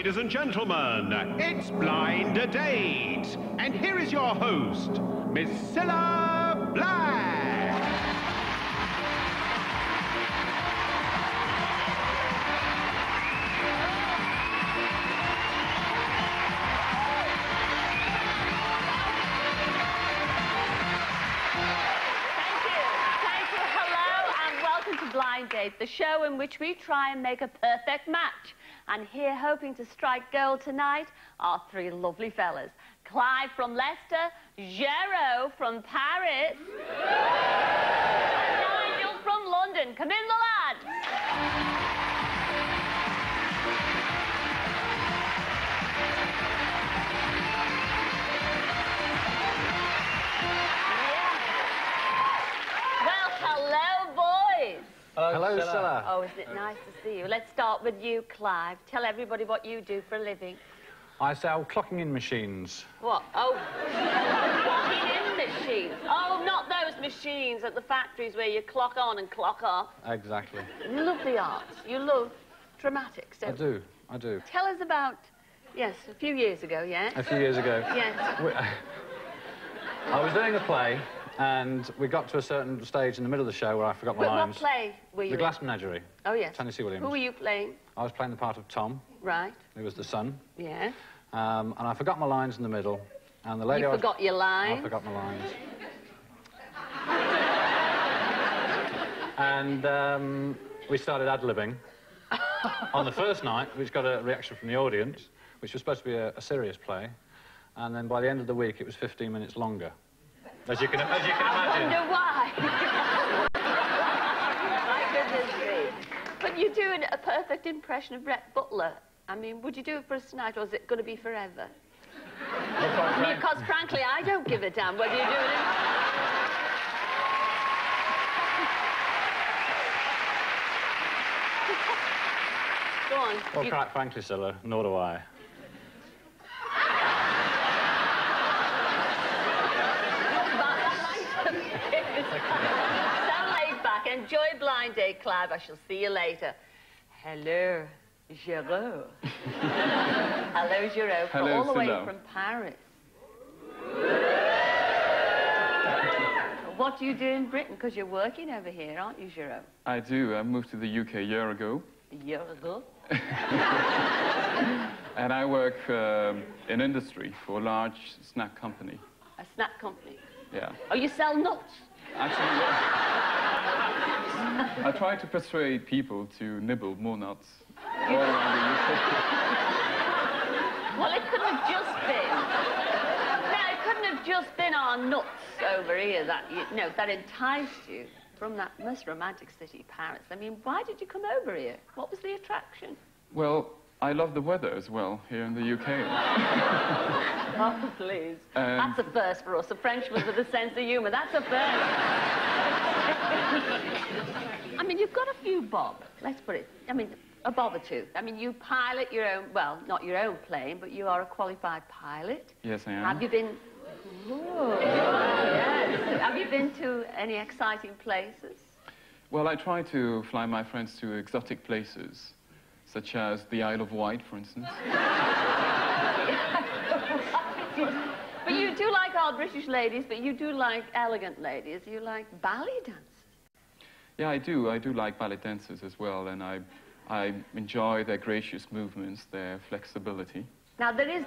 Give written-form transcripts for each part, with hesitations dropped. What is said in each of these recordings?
Ladies and gentlemen, it's Blind Date. And here is your host, Miss Cilla Black. Blind Date, the show in which we try and make a perfect match. And here, hoping to strike gold tonight, are three lovely fellas. Clive from Leicester, Gero from Paris, and Nigel from London. Come in, the lads. Hello, Cilla. Oh, isn't it nice to see you? Let's start with you, Clive. Tell everybody what you do for a living. I sell clocking in machines. What? Oh, clocking in machines. Oh, not those machines at the factories where you clock on and clock off. Exactly. You love the arts. You love dramatics, don't you? I do. Tell us about, yes, a few years ago, yeah? A few years ago. Yes. I was doing a play, and we got to a certain stage in the middle of the show where I forgot my lines. What play were you The in? Glass Menagerie. Oh, yes. Tennessee Williams. Who were you playing? I was playing the part of Tom. Right. Who was the son. Yeah. And I forgot my lines in the middle. And the lady You forgot your lines? I forgot my lines. And we started ad-libbing on the first night, which got a reaction from the audience, which was supposed to be a serious play. And then by the end of the week, it was 15 minutes longer. As you can imagine. I wonder why. My goodness me. But you're doing a perfect impression of Rhett Butler. I mean, would you do it for us tonight, or is it going to be forever? Because, frankly, I don't give a damn whether you do it. Go on. Well, quite frankly, Cilla, nor do I. Sound laid back. Enjoy Blind Date, Clive. I shall see you later. Hello, Gero. Hello, Gero. Hello, all the way Cilla. from Paris. What do you do in Britain? Because you're working over here, aren't you, Gero? I do. I moved to the UK a year ago. A year ago? And I work in industry for a large snack company. A snack company? Yeah. Oh, you sell nuts? Actually, I try to persuade people to nibble more nuts all around the UK. Well, it couldn't have just been. No, it couldn't have just been our nuts over here that that enticed you from that most romantic city, Paris. I mean, why did you come over here? What was the attraction? Well, I love the weather as well here in the UK. Oh, please. That's a first for us, a Frenchman with a sense of humour. That's a first. I mean, you've got a few bob. Let's put it, I mean, a bob or two. I mean, you pilot your own, well, not your own plane, but you are a qualified pilot. Yes, I am. Have you been... Oh, yes. Have you been to any exciting places? Well, I try to fly my friends to exotic places, such as the Isle of Wight, for instance. But you do like our British ladies, but you do like elegant ladies. You like ballet dancers. Yeah, I do. I do like ballet dancers as well, and I enjoy their gracious movements, their flexibility. Now, that is...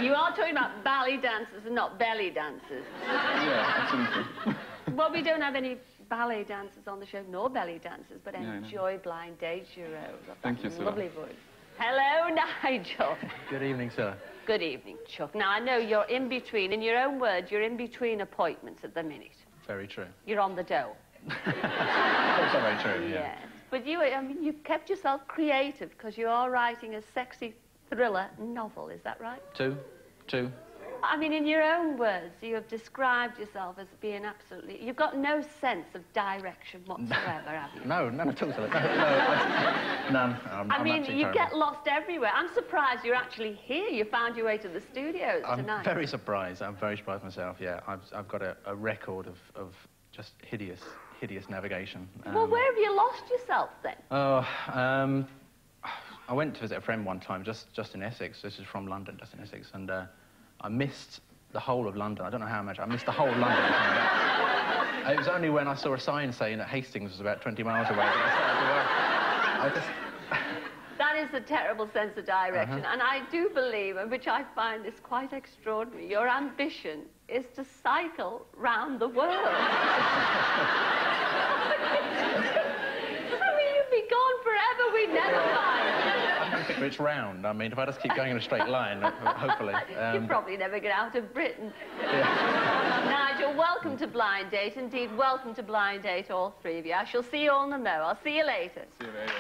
You are talking about ballet dancers and not belly dancers. Yeah, absolutely. Well, we don't have any ballet dancers on the show, nor belly dancers, but enjoy Blind Date, Gero. Thank you, Cilla. Lovely voice. Hello, Nigel. Good evening, sir. Good evening, Chuck. Now, I know you're in between, in your own words, you're in between appointments at the minute. Very true. You're on the dole. Also very true, yeah. Yes. But you, I mean, you've kept yourself creative because you are writing a sexy thriller novel, is that right? Two. I mean, in your own words, you have described yourself as being absolutely... You've got no sense of direction whatsoever, have you? No, none at all. None. I mean, you get lost everywhere. I'm surprised you're actually here. You found your way to the studios tonight. I'm very surprised. I'm very surprised myself, yeah. I've got a record of just hideous hideous navigation. Well, where have you lost yourself then? Oh, I went to visit a friend one time, just in Essex. This is from London, just in Essex, and I missed the whole of London. I don't know how much. I missed the whole of London. It was only when I saw a sign saying that Hastings was about 20 miles away that I started to worry. That is a terrible sense of direction, and I do believe, and which I find is quite extraordinary, your ambition is to cycle round the world. I mean, you'd be gone forever, we'd never find you. I don't think it's round. I mean, if I just keep going in a straight line, hopefully. You'd probably never get out of Britain. Yeah. Nigel, welcome to Blind Date. Indeed, welcome to Blind Date, all three of you. I shall see you all in the know. I'll see you later. See you later.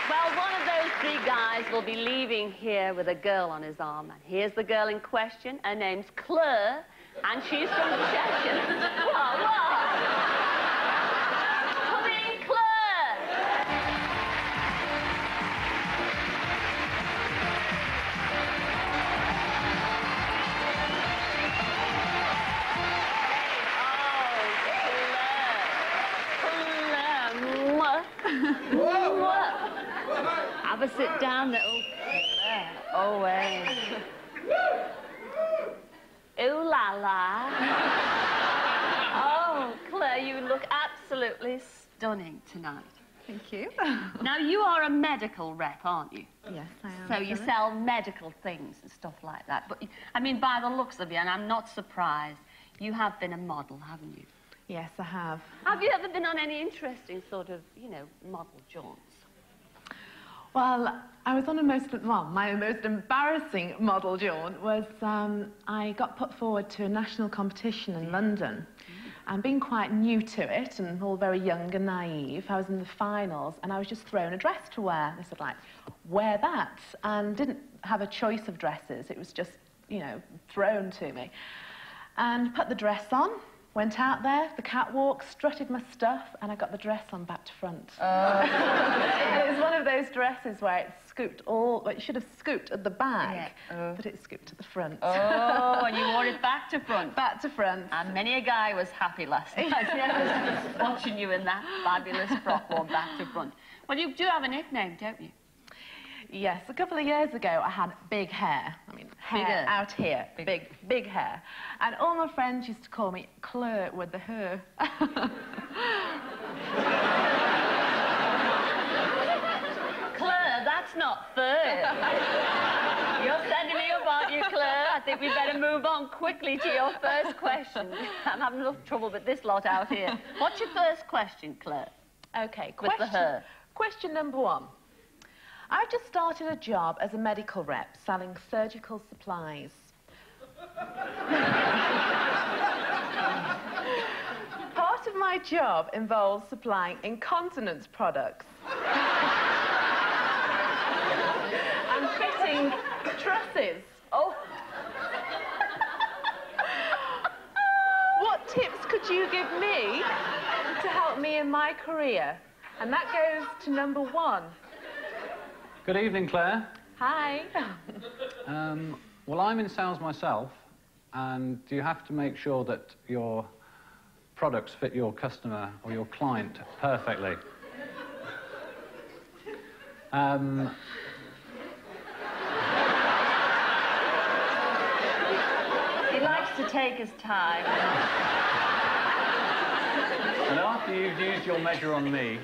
Well, one of those three guys will be leaving here with a girl on his arm. And here's the girl in question. Her name's Claire, and she's from Cheshire. What? Come in, Claire! Oh, Claire. Mwah. Have a sit down, little Claire. Oh, hey. Ooh la la. Oh, Claire, you look absolutely stunning tonight. Thank you. Now, you are a medical rep, aren't you? Yes, I am. So you sell medical things and stuff like that. But, I mean, by the looks of you, and I'm not surprised, you have been a model, haven't you? Yes, I have. Have you ever been on any interesting sort of, you know, model jaunts? Well, I was on my most embarrassing model jaunt was I got put forward to a national competition in London. And being quite new to it and all very young and naive, I was in the finals and I was just thrown a dress to wear. They said, like, wear that. And didn't have a choice of dresses. It was just, you know, thrown to me. And put the dress on, went out there, the catwalk, strutted my stuff, and I got the dress on back to front. It was one of those dresses where it scooped all, well, it should have scooped at the back, but it scooped to the front. Oh, and you wore it back to front? Back to front. And many a guy was happy last night, yes, watching you in that fabulous frock worn back to front. Well, you do have a nickname, don't you? Yes, a couple of years ago, I had big hair. I mean, hair out here, big hair. And all my friends used to call me Claire with the her. Claire, that's not fair. You're sending me up, aren't you, Claire? I think we'd better move on quickly to your first question. I'm having enough trouble with this lot out here. What's your first question, Claire? OK, with the her. Question number one. I've just started a job as a medical rep selling surgical supplies. Part of my job involves supplying incontinence products and fitting trusses. Oh. What tips could you give me to help me in my career? And that goes to number one. Good evening, Claire. Hi. Well, I'm in sales myself, and you have to make sure that your products fit your customer or your client perfectly. He likes to take his time. And after you've used your measure on me,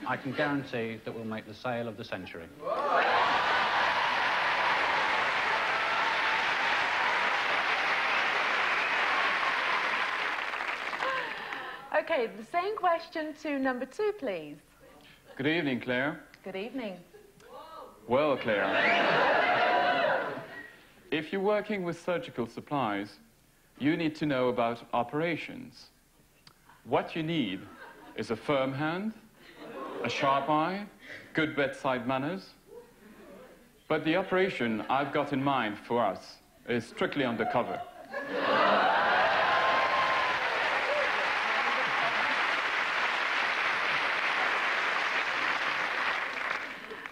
I can guarantee that we'll make the sale of the century. OK, the same question to number two, please. Good evening, Claire. Good evening. Well, Claire, if you're working with surgical supplies, you need to know about operations. What you need is a firm hand, a sharp eye, good bedside manners. But the operation I've got in mind for us is strictly undercover.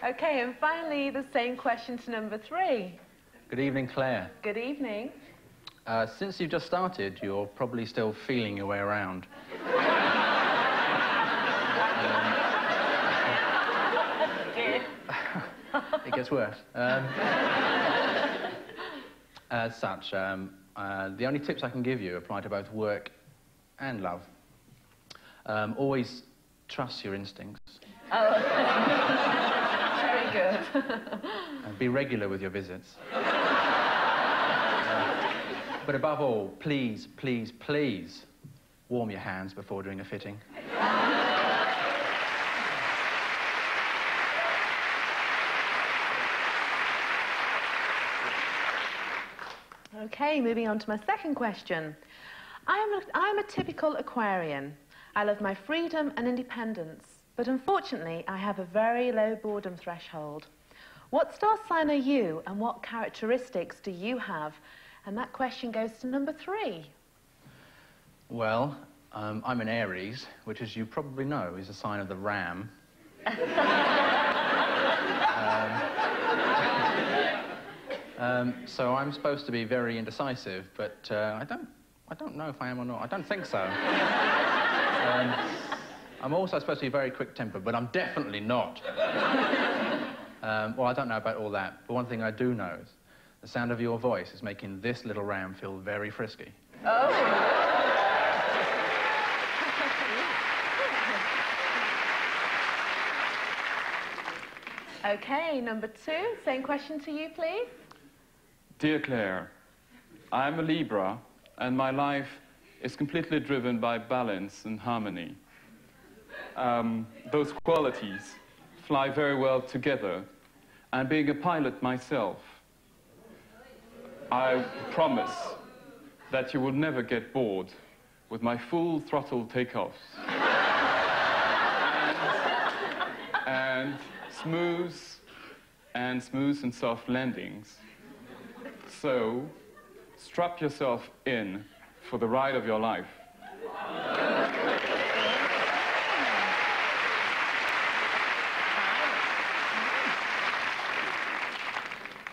Okay, and finally, the same question to number 3. Good evening, Claire. Good evening. Since you've just started, you're probably still feeling your way around. It gets worse. As such, the only tips I can give you apply to both work and love. Always trust your instincts. Oh, very good. And be regular with your visits. But above all, please, please, please warm your hands before doing a fitting. Okay, moving on to my second question. I'm a typical Aquarian. I love my freedom and independence, but unfortunately, I have a very low boredom threshold. What star sign are you, and what characteristics do you have? And that question goes to number 3. Well, I'm an Aries, which, as you probably know, is a sign of the ram. So I'm supposed to be very indecisive, but I don't know if I am or not. I don't think so. I'm also supposed to be very quick-tempered, but I'm definitely not. Well, I don't know about all that, but one thing I do know is the sound of your voice is making this little ram feel very frisky. Oh. Okay, number 2. Same question to you, please. Dear Claire, I'm a Libra, and my life is completely driven by balance and harmony. Those qualities fly very well together, and being a pilot myself, I promise that you will never get bored with my full throttle takeoffs and smooth and soft landings. So, strap yourself in for the ride of your life.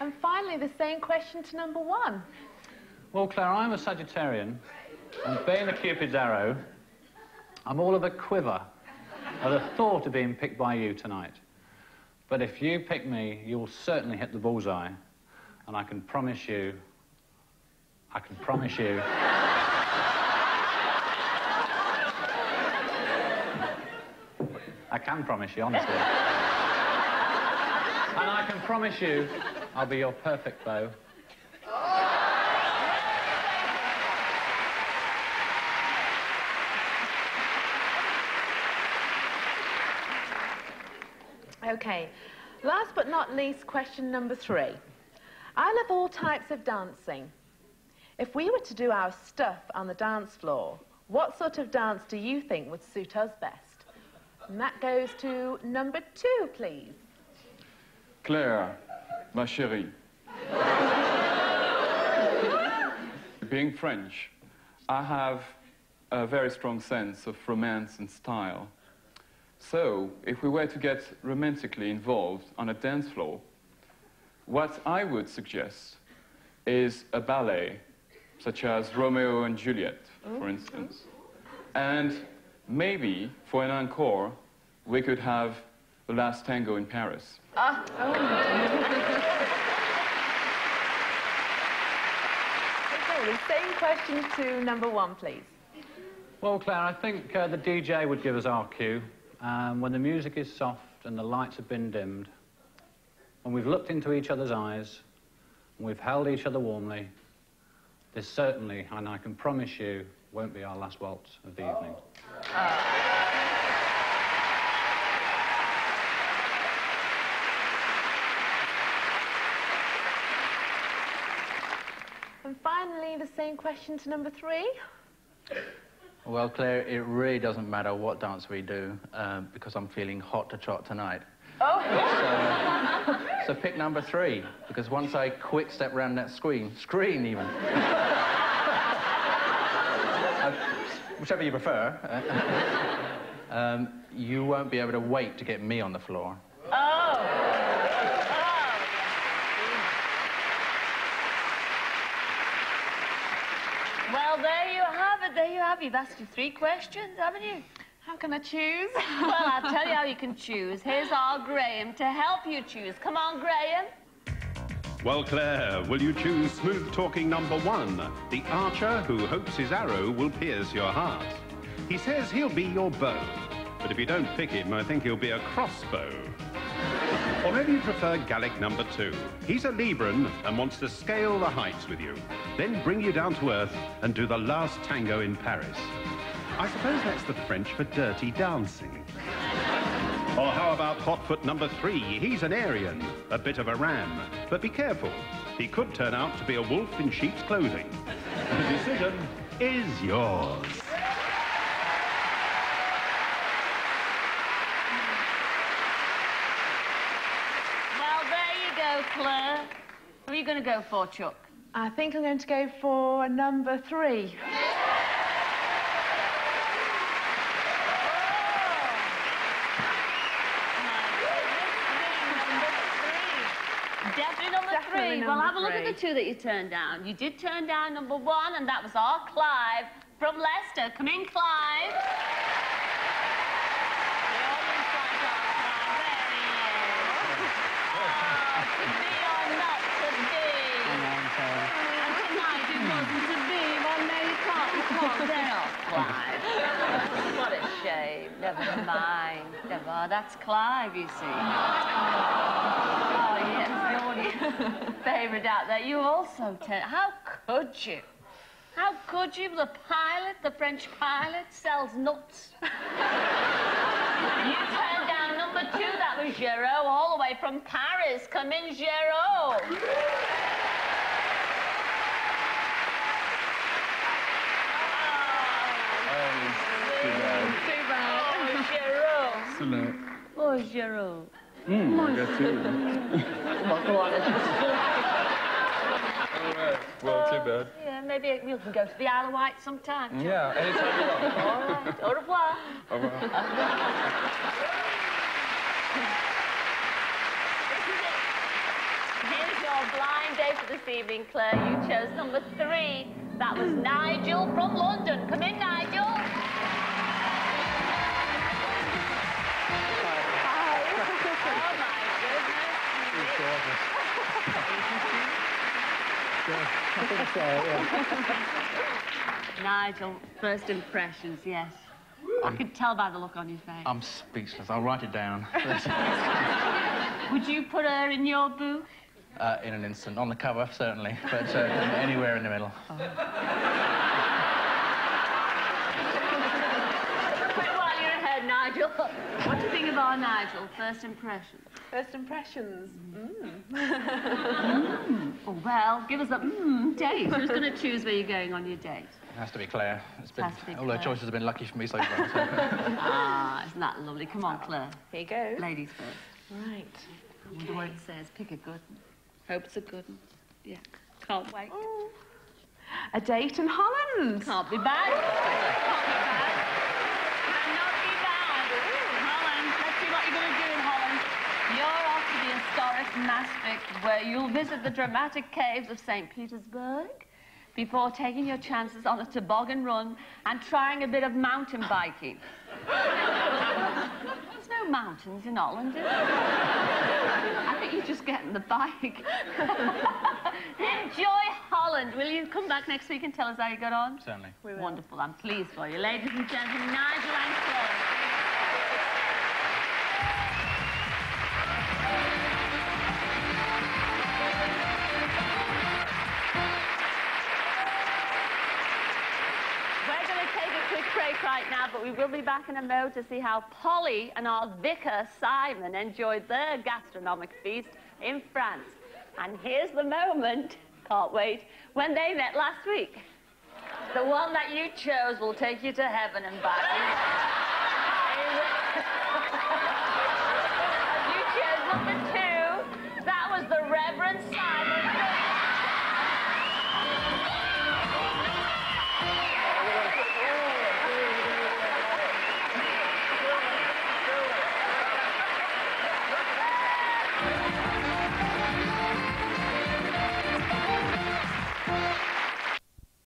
And finally, the same question to number 1. Well, Claire, I'm a Sagittarian, and being a Cupid's arrow, I'm all of a quiver at the thought of being picked by you tonight. But if you pick me, you'll certainly hit the bullseye, and I can promise you, I can promise you, honestly. And I can promise you, I'll be your perfect beau. Okay, last but not least, question number 3. I love all types of dancing. If we were to do our stuff on the dance floor, what sort of dance do you think would suit us best? And that goes to number 2, please. Claire, ma chérie. Being French, I have a very strong sense of romance and style. So, if we were to get romantically involved on a dance floor, what I would suggest is a ballet, such as Romeo and Juliet, for instance. And maybe, for an encore, we could have The Last Tango in Paris. Okay, the same question to number 1, please. Well, Claire, I think the DJ would give us our cue. When the music is soft and the lights have been dimmed, when we've looked into each other's eyes, and we've held each other warmly, this certainly, and I can promise you, won't be our last waltz of the evening. And finally, the same question to number 3. Well, Claire, it really doesn't matter what dance we do, because I'm feeling hot to trot tonight. Oh! So pick number 3, because once I quick step around that screen even, whichever you prefer, you won't be able to wait to get me on the floor. Oh! right, there you have. You've asked you 3 questions, haven't you? How can I choose? Well, I'll tell you how you can choose. Here's our Graham to help you choose. Come on, Graham. Well, Claire, will you choose smooth-talking number 1, the archer who hopes his arrow will pierce your heart? He says he'll be your bow, but if you don't pick him, I think he'll be a crossbow. Or maybe you prefer Gallic number 2. He's a Libran and wants to scale the heights with you, then bring you down to earth and do the last tango in Paris. I suppose that's the French for dirty dancing. Or how about Hotfoot number 3? He's an Aryan, a bit of a ram. But be careful, he could turn out to be a wolf in sheep's clothing. The decision is yours. Well, there you go, Claire. Who are you going to go for, Chuck? I think I'm going to go for number 3. Definitely number 3. Well, have a look at the 2 that you turned down. You did turn down number 1, and that was our Clive from Leicester. Come in, Clive. The audience likes our Clive. There he is. To be or not to be. And tonight it wasn't to be. Well, no, you can't. You can't. They're off, Clive. What a shame. Never mind. Never. That's Clive, you see. Oh, yes. Favourite out there. You also how could you? How could you? The pilot, the French pilot, sells nuts. You turned down number 2. That was Géraud, all the way from Paris. Come in, Géraud. Too bad. Oh, Géraud. Oh, Géraud. I got 2. Well, too bad. Yeah, maybe we can go to the Isle of Wight sometime. Yeah, anytime you want. All right. Au revoir. Au revoir. Here's your blind date for this evening, Claire. You chose number 3. That was Nigel from London. Come in, Nigel. Nigel, first impressions, yes. I could tell by the look on your face. I'm speechless. I'll write it down. Would you put her in your book? In an instant. On the cover, certainly. But anywhere in the middle. Quick while you're ahead, Nigel. What do you think of our Nigel? First impressions. First impressions. Oh, well, give us a date. Who's going to choose where you're going on your date? It has to be Claire. Has to be all her Claire. choices have been lucky for me so far. So. Ah, isn't that lovely? Come on, Claire. Here you go. Ladies first. Right. I wonder what it says. Pick a good one. Hope it's a good one. Yeah. Can't wait. A date in Holland. Can't be bad. Can't be bad. Cannot be bad. Holland. Let's see what you're going to do in Holland. You're off to the historic Maastricht, where you'll visit the dramatic caves of St. Petersburg before taking your chances on a toboggan run and trying a bit of mountain biking. There's no mountains in Holland, is there? I think you're just getting the bike. Enjoy Holland. Will you come back next week and tell us how you got on? Certainly. Wonderful. I'm pleased for you. Ladies and gentlemen, Nigel and Claire. Break right now, but we will be back in a moment to see how Polly and our vicar Simon enjoyed their gastronomic feast in France. And here's the moment, can't wait, when they met last week. The one that you chose will take you to heaven and back.